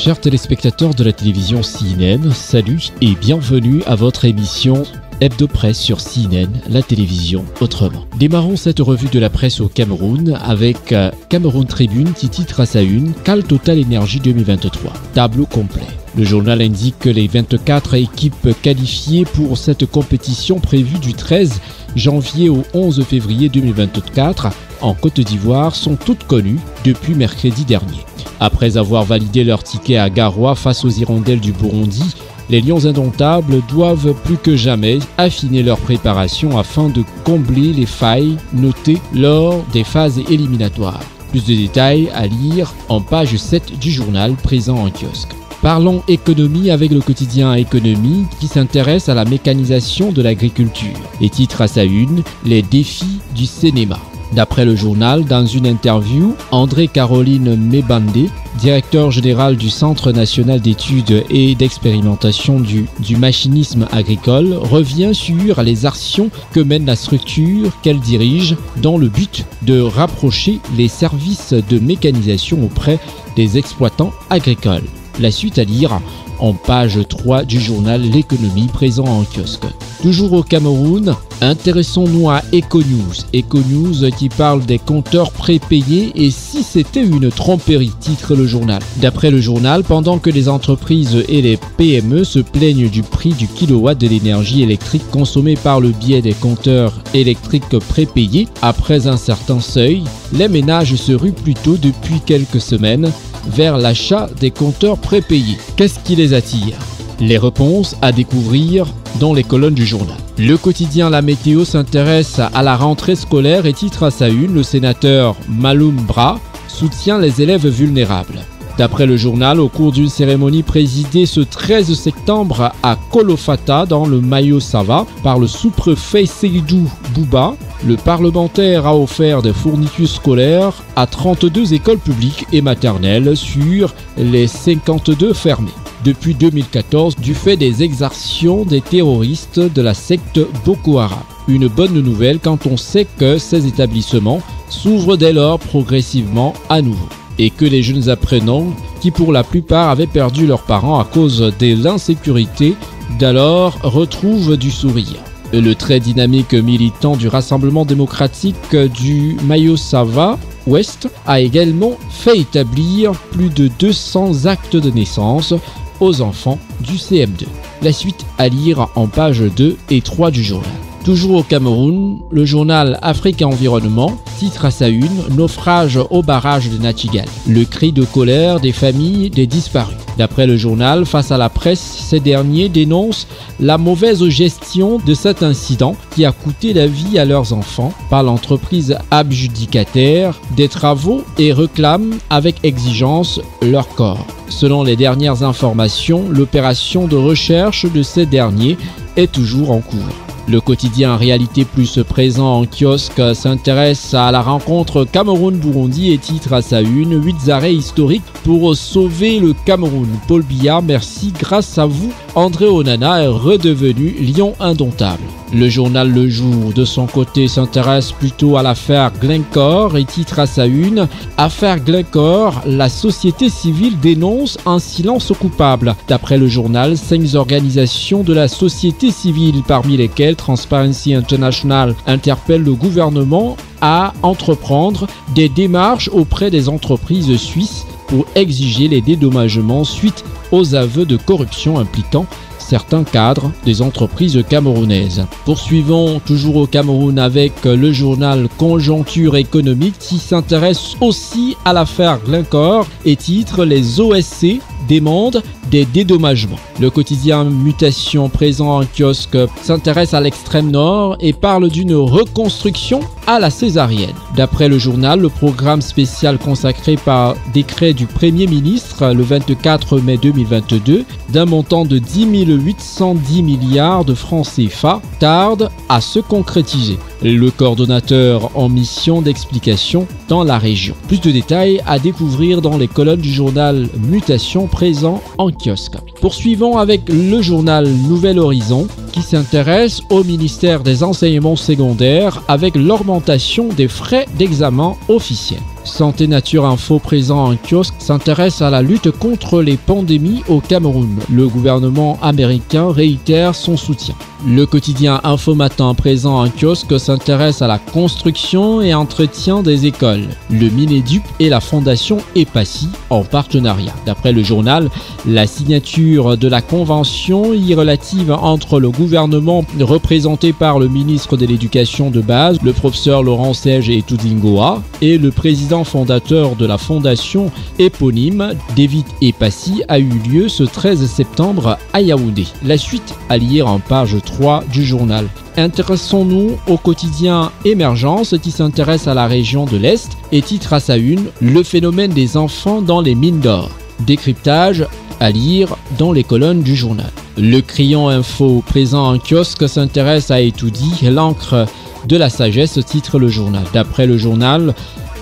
Chers téléspectateurs de la télévision CNN, salut et bienvenue à votre émission Hebdo Presse sur CNN, la télévision autrement. Démarrons cette revue de la presse au Cameroun avec Cameroun Tribune qui titre à sa une « Cal Total Énergie 2023 ». Tableau complet. Le journal indique que les 24 équipes qualifiées pour cette compétition prévue du 13 janvier au 11 février 2024 en Côte d'Ivoire sont toutes connues depuis mercredi dernier. Après avoir validé leur ticket à Garoua face aux Hirondelles du Burundi, les Lions indomptables doivent plus que jamais affiner leur préparation afin de combler les failles notées lors des phases éliminatoires. Plus de détails à lire en page 7 du journal présent en kiosque. Parlons économie avec le quotidien Économie qui s'intéresse à la mécanisation de l'agriculture et titre à sa une « Les défis du cinéma ». D'après le journal, dans une interview, André-Caroline Mebandé, directeur général du Centre national d'études et d'expérimentation du machinisme agricole, revient sur les actions que mène la structure qu'elle dirige dans le but de rapprocher les services de mécanisation auprès des exploitants agricoles. La suite à lire en page 3 du journal L'économie présent en kiosque. Toujours au Cameroun, intéressons-nous à Econews. Econews qui parle des compteurs prépayés et si c'était une tromperie, titre le journal. D'après le journal, pendant que les entreprises et les PME se plaignent du prix du kilowatt de l'énergie électrique consommée par le biais des compteurs électriques prépayés, après un certain seuil, les ménages se ruent plutôt depuis quelques semaines vers l'achat des compteurs prépayés. Qu'est-ce qui les attire? Les réponses à découvrir dans les colonnes du journal. Le quotidien La Météo s'intéresse à la rentrée scolaire et titre à sa une « Le sénateur Maloum Bra soutient les élèves vulnérables ». D'après le journal, au cours d'une cérémonie présidée ce 13 septembre à Kolofata dans le Mayo-Sava par le sous-préfet Seydou Bouba, le parlementaire a offert des fournitures scolaires à 32 écoles publiques et maternelles sur les 52 fermées depuis 2014 du fait des exactions des terroristes de la secte Boko Haram. Une bonne nouvelle quand on sait que ces établissements s'ouvrent dès lors progressivement à nouveau et que les jeunes apprenants, qui pour la plupart avaient perdu leurs parents à cause de l'insécurité, d'alors retrouvent du sourire. Le très dynamique militant du Rassemblement démocratique du Mayo-Sava Ouest a également fait établir plus de 200 actes de naissance aux enfants du CM2. La suite à lire en page 2 et 3 du journal. Toujours au Cameroun, le journal Afrique Environnement titre à sa une « Naufrage au barrage de Nachtigal ». Le cri de colère des familles des disparus. D'après le journal, face à la presse, ces derniers dénoncent la mauvaise gestion de cet incident qui a coûté la vie à leurs enfants par l'entreprise adjudicataire des travaux et réclament avec exigence leur corps. Selon les dernières informations, l'opération de recherche de ces derniers est toujours en cours. Le quotidien Réalité Plus présent en kiosque s'intéresse à la rencontre Cameroun-Burundi et titre à sa une « 8 arrêts historiques pour sauver le Cameroun. Paul Biya, merci, grâce à vous, André Onana est redevenu lion indomptable ». Le journal Le Jour, de son côté, s'intéresse plutôt à l'affaire Glencore et titre à sa une « Affaire Glencore, la société civile dénonce un silence coupable ». D'après le journal, 5 organisations de la société civile, parmi lesquelles Transparency International interpelle le gouvernement à entreprendre des démarches auprès des entreprises suisses pour exiger les dédommagements suite aux aveux de corruption impliquant certains cadres des entreprises camerounaises. Poursuivons toujours au Cameroun avec le journal Conjoncture économique qui s'intéresse aussi à l'affaire Glencore et titre « Les OSC demandent des dédommagements ». Le quotidien Mutation présent en kiosque s'intéresse à l'extrême nord et parle d'une reconstruction à la césarienne. D'après le journal, le programme spécial consacré par décret du Premier ministre le 24 mai 2022 d'un montant de 10 810 milliards de francs CFA tarde à se concrétiser. Le coordonnateur en mission d'explication dans la région. Plus de détails à découvrir dans les colonnes du journal Mutation présent en kiosque. Poursuivons avec le journal Nouvel Horizon qui s'intéresse au ministère des enseignements secondaires avec l'augmentation des frais d'examen officiels. Santé Nature Info présent en kiosque s'intéresse à la lutte contre les pandémies au Cameroun. Le gouvernement américain réitère son soutien. Le quotidien Info Matin présent en kiosque s'intéresse à la construction et entretien des écoles. Le Mineduc et la fondation EPACI en partenariat. D'après le journal, la signature de la convention relative entre le gouvernement représenté par le ministre de l'Éducation de base, le professeur Laurent Serge Etudingoa, et le président fondateur de la fondation éponyme, David EPACI, a eu lieu ce 13 septembre à Yaoundé. La suite à lire en page 3 du journal. Intéressons-nous au quotidien Émergence qui s'intéresse à la région de l'Est et titre à sa une « Le phénomène des enfants dans les mines d'or ». Décryptage à lire dans les colonnes du journal. Le Crayon Info présent en kiosque s'intéresse à Etoudi, l'encre de la sagesse, titre le journal. D'après le journal,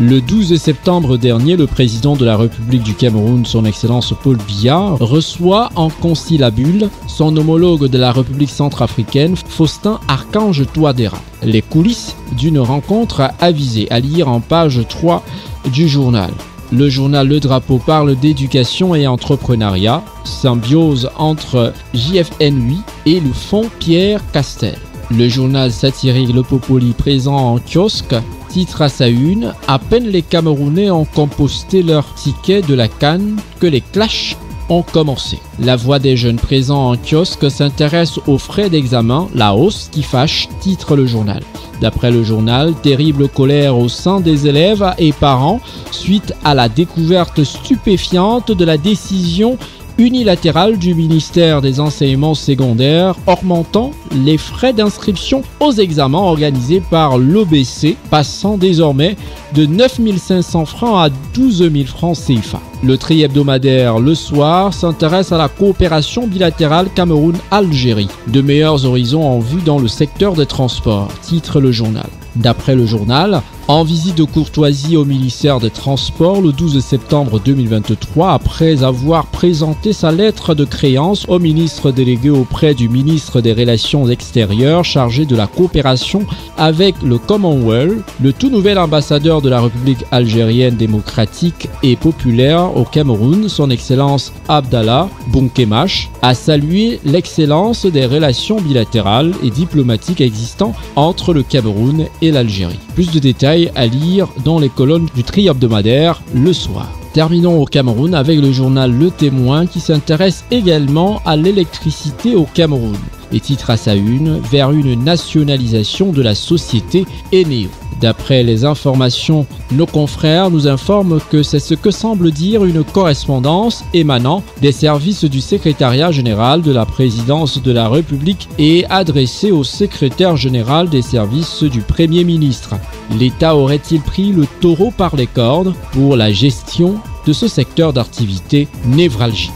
le 12 septembre dernier, le président de la République du Cameroun, son Excellence Paul Biya, reçoit en conciliabule son homologue de la République centrafricaine, Faustin Archange Touadéra. Les coulisses d'une rencontre avisée à lire en page 3 du journal. Le journal Le Drapeau parle d'éducation et entrepreneuriat, symbiose entre JFNUI et le fonds Pierre Castel. Le journal satirique Le Popoli présent en kiosque titre à sa une « À peine les Camerounais ont composté leur ticket de la CAN que les clashs ont commencé ». La voix des jeunes présents en kiosque s'intéresse aux frais d'examen, la hausse qui fâche, titre le journal. D'après le journal, terrible colère au sein des élèves et parents suite à la découverte stupéfiante de la décision unilatérale du ministère des enseignements secondaires augmentant les frais d'inscription aux examens organisés par l'OBC, passant désormais de 9 500 francs à 12 000 francs CFA. Le tri-hebdomadaire Le Soir s'intéresse à la coopération bilatérale Cameroun-Algérie. De meilleurs horizons en vue dans le secteur des transports, titre le journal. D'après le journal, en visite de courtoisie au ministère des Transports le 12 septembre 2023, après avoir présenté sa lettre de créance au ministre délégué auprès du ministre des Relations extérieures chargé de la coopération avec le Commonwealth, le tout nouvel ambassadeur de la République algérienne démocratique et populaire au Cameroun, son Excellence Abdallah Bonkemache, a salué l'excellence des relations bilatérales et diplomatiques existantes entre le Cameroun et l'Algérie. Plus de détails à lire dans les colonnes du tri-hebdomadaire Le Soir. Terminons au Cameroun avec le journal Le Témoin qui s'intéresse également à l'électricité au Cameroun et titre à sa une « Vers une nationalisation de la société Eneo ». D'après les informations, nos confrères nous informent que c'est ce que semble dire une correspondance émanant des services du secrétariat général de la présidence de la République et adressée au secrétaire général des services du Premier ministre. L'État aurait-il pris le taureau par les cornes pour la gestion de ce secteur d'activité névralgique ?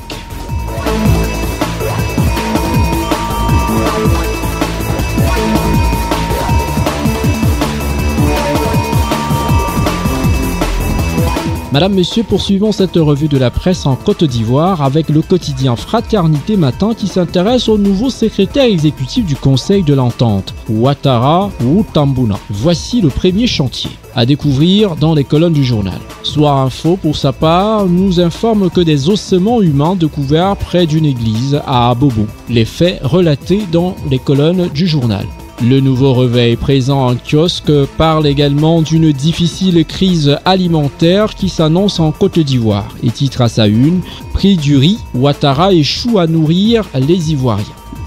Madame, Monsieur, poursuivons cette revue de la presse en Côte d'Ivoire avec le quotidien Fraternité Matin qui s'intéresse au nouveau secrétaire exécutif du Conseil de l'Entente, Ouattara Outambouna. Voici le premier chantier à découvrir dans les colonnes du journal. Soir Info, pour sa part, nous informe que des ossements humains découverts près d'une église à Abobo. Les faits relatés dans les colonnes du journal. Le nouveau réveil présent en kiosque parle également d'une difficile crise alimentaire qui s'annonce en Côte d'Ivoire et titre à sa une « Prix du riz, Ouattara échoue à nourrir les Ivoiriens ».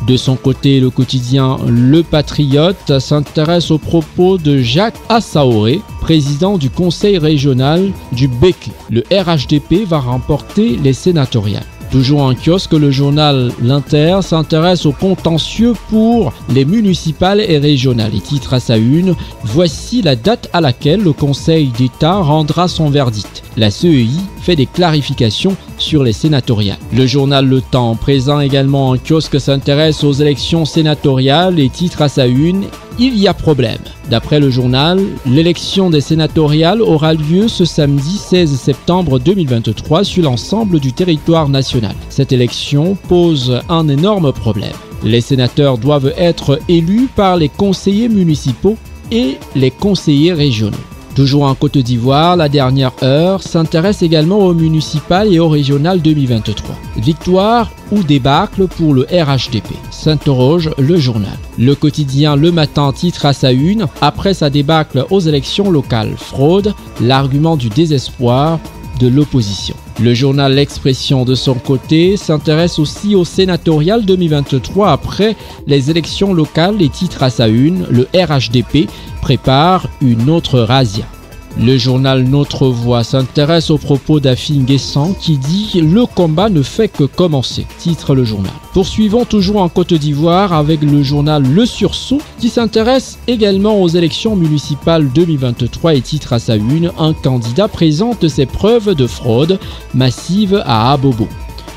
De son côté, le quotidien Le Patriote s'intéresse aux propos de Jacques Assaoré, président du conseil régional du Béki. Le RHDP va remporter les sénatoriales. Toujours en kiosque, le journal L'Inter s'intéresse aux contentieux pour les municipales et régionales et titre à sa une « Voici la date à laquelle le Conseil d'État rendra son verdict. La CEI fait des clarifications sur les sénatoriales. » Le journal Le Temps, présent également en kiosque, s'intéresse aux élections sénatoriales et titre à sa une « Il y a problème ». D'après le journal, l'élection des sénatoriales aura lieu ce samedi 16 septembre 2023 sur l'ensemble du territoire national. Cette élection pose un énorme problème. Les sénateurs doivent être élus par les conseillers municipaux et les conseillers régionaux. Toujours en Côte d'Ivoire, la dernière heure s'intéresse également au municipal et au régional 2023. Victoire ou débâcle pour le RHDP, s'interroge le journal. Le quotidien Le Matin titre à sa une « Après sa débâcle aux élections locales, fraude, l'argument du désespoir de l'opposition ». Le journal L'Expression de son côté s'intéresse aussi au sénatorial 2023 après les élections locales et titre à sa une « Le RHDP prépare une autre razzia ». Le journal Notre Voix s'intéresse aux propos d'Afin Guessant qui dit « Le combat ne fait que commencer », titre le journal. Poursuivons toujours en Côte d'Ivoire avec le journal Le Sursaut qui s'intéresse également aux élections municipales 2023 et titre à sa une « Un candidat présente ses preuves de fraude massive à Abobo ».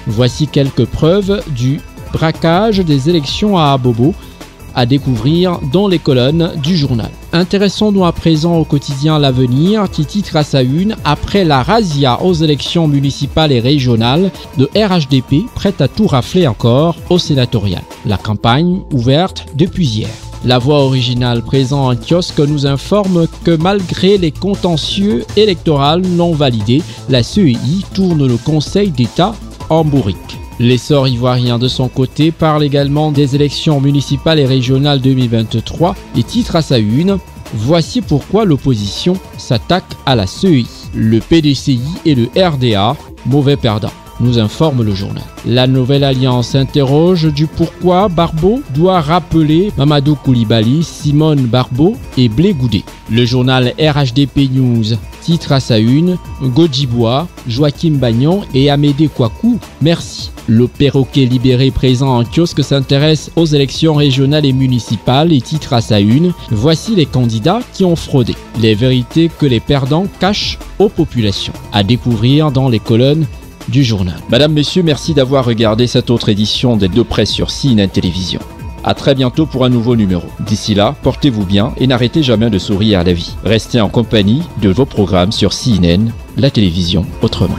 Voici quelques preuves du braquage des élections à Abobo à découvrir dans les colonnes du journal. Intéressons-nous à présent au quotidien L'Avenir qui titre à sa une « Après la razzia aux élections municipales et régionales, de RHDP prête à tout rafler encore au sénatorial. La campagne ouverte depuis hier ». La Voix originale présent en kiosque nous informe que malgré les contentieux électoraux non validés, la CEI tourne le Conseil d'État en bourrique. L'essor ivoirien de son côté parle également des élections municipales et régionales 2023 et titre à sa une « Voici pourquoi l'opposition s'attaque à la CEI. Le PDCI et le RDA, mauvais perdants », nous informe le journal. La Nouvelle Alliance interroge du pourquoi Barbeau doit rappeler Mamadou Koulibaly, Simone Barbeau et Blé Goudé. Le journal RHDP News titre à sa une « Godjibois, Joachim Bagnon et Amédée Kouakou, merci ». Le perroquet libéré présent en kiosque s'intéresse aux élections régionales et municipales et titre à sa une « Voici les candidats qui ont fraudé. Les vérités que les perdants cachent aux populations ». À découvrir dans les colonnes du journal. Madame, Messieurs, merci d'avoir regardé cette autre édition des Deux Presse sur CNN Télévision. À très bientôt pour un nouveau numéro. D'ici là, portez-vous bien et n'arrêtez jamais de sourire à la vie. Restez en compagnie de vos programmes sur CNN, la télévision autrement.